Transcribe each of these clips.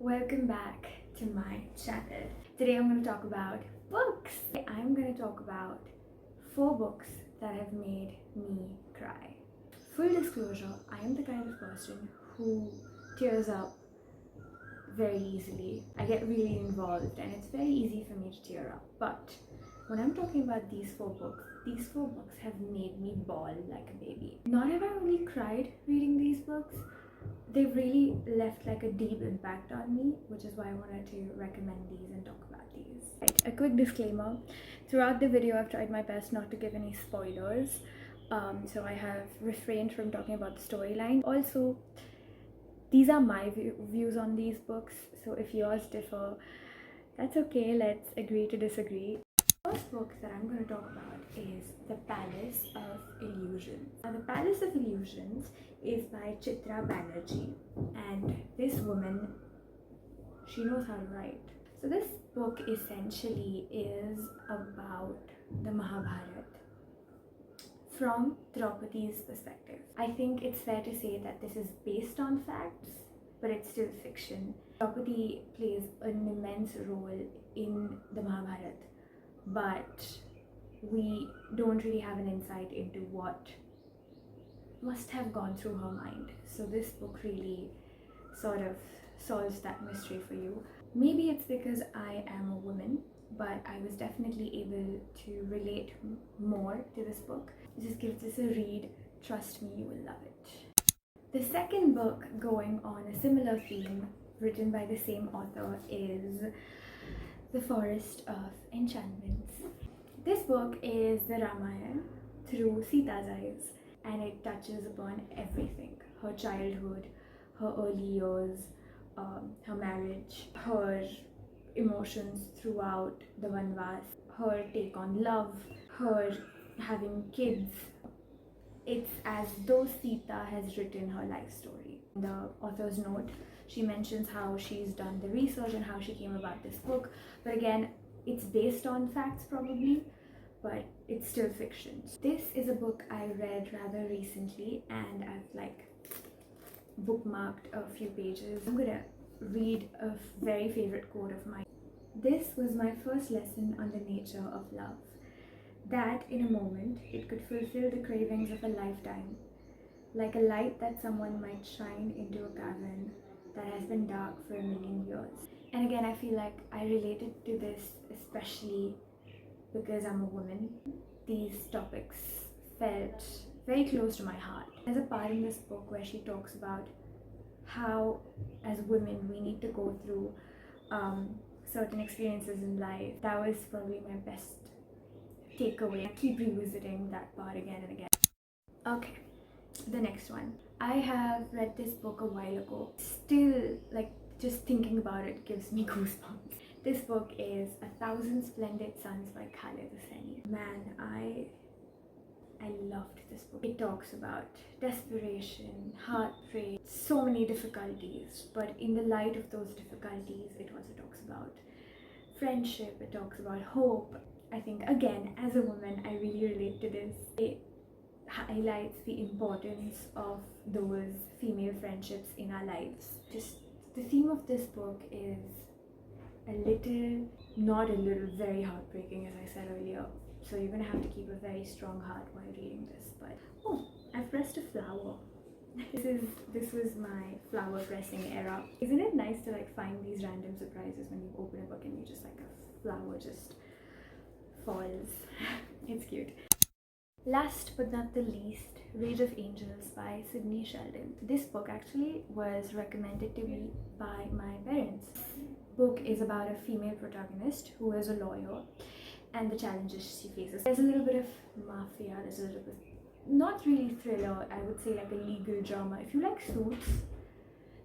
Welcome back to my channel. Today I'm going to talk about books. I'm going to talk about 4 books that have made me cry. Full disclosure, I am the kind of person who tears up very easily. I get really involved and it's very easy for me to tear up. But when I'm talking about these 4 books have made me bawl like a baby. Not have I only cried reading these books, they've really left like a deep impact on me, which is why I wanted to recommend these and talk about these. Right, a quick disclaimer. Throughout the video, I've tried my best not to give any spoilers. So I have refrained from talking about the storyline. Also, these are my views on these books, so if yours differ, that's okay. Let's agree to disagree. The first book that I'm going to talk about is The Palace of Illusions. Now, The Palace of Illusions is by Chitra Banerjee, and this woman, she knows how to write. So this book essentially is about the Mahabharata from Draupadi's perspective. I think it's fair to say that this is based on facts, but it's still fiction. Draupadi plays an immense role in the Mahabharata, but we don't really have an insight into what must have gone through her mind. So this book really sort of solves that mystery for you. Maybe it's because I am a woman, but I was definitely able to relate more to this book. Just give this a read. Trust me, you will love it. The second book going on a similar theme, written by the same author, is The Forest of Enchantments. This book is the Ramayana through Sita's eyes, and it touches upon everything: her childhood, her early years, her marriage, her emotions throughout the Vanvas, her take on love, her having kids. It's as though Sita has written her life story. In the author's note, she mentions how she's done the research and how she came about this book, but again, it's based on facts probably, but it's still fiction. This is a book I read rather recently and I've bookmarked a few pages. I'm gonna read a very favorite quote of mine. This was my first lesson on the nature of love, that in a moment it could fulfill the cravings of a lifetime, like a light that someone might shine into a cavern that has been dark for 1,000,000 years. And again, I feel like I related to this especially because I'm a woman. These topics felt very close to my heart. There's a part in this book where she talks about how as women we need to go through certain experiences in life. That was probably my best takeaway. I keep revisiting that part again and again. Okay, the next one. I have read this book a while ago. Still, just thinking about it gives me goosebumps. This book is 1,000 Splendid Suns by Khaled Hosseini. Man, I loved this book. It talks about desperation, heartbreak, so many difficulties, but in the light of those difficulties, it also talks about friendship, it talks about hope. I think, again, as a woman, I really relate to this. It highlights the importance of those female friendships in our lives. Just the theme of this book is very heartbreaking, as I said earlier. So you're gonna have to keep a very strong heart while reading this. But oh, I've pressed a flower. This was my flower pressing era. Isn't it nice to find these random surprises when you open a book and you just a flower just falls? It's cute. Last but not the least, Rage of Angels by Sydney Sheldon. This book actually was recommended to me by my parents. Book is about a female protagonist who is a lawyer and the challenges she faces. There's a little bit of mafia, there's a little bit, not really thriller, I would say a legal drama. If you like Suits,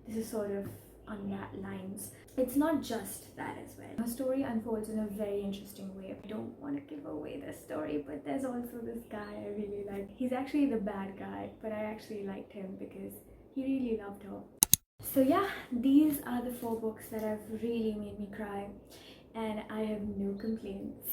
this is sort of on that lines. It's not just that as well. The story unfolds in a very interesting way. I don't want to give away the story, but there's also this guy I really like. He's actually the bad guy, but I actually liked him because he really loved her. So yeah, these are the 4 books that have really made me cry, and I have no complaints.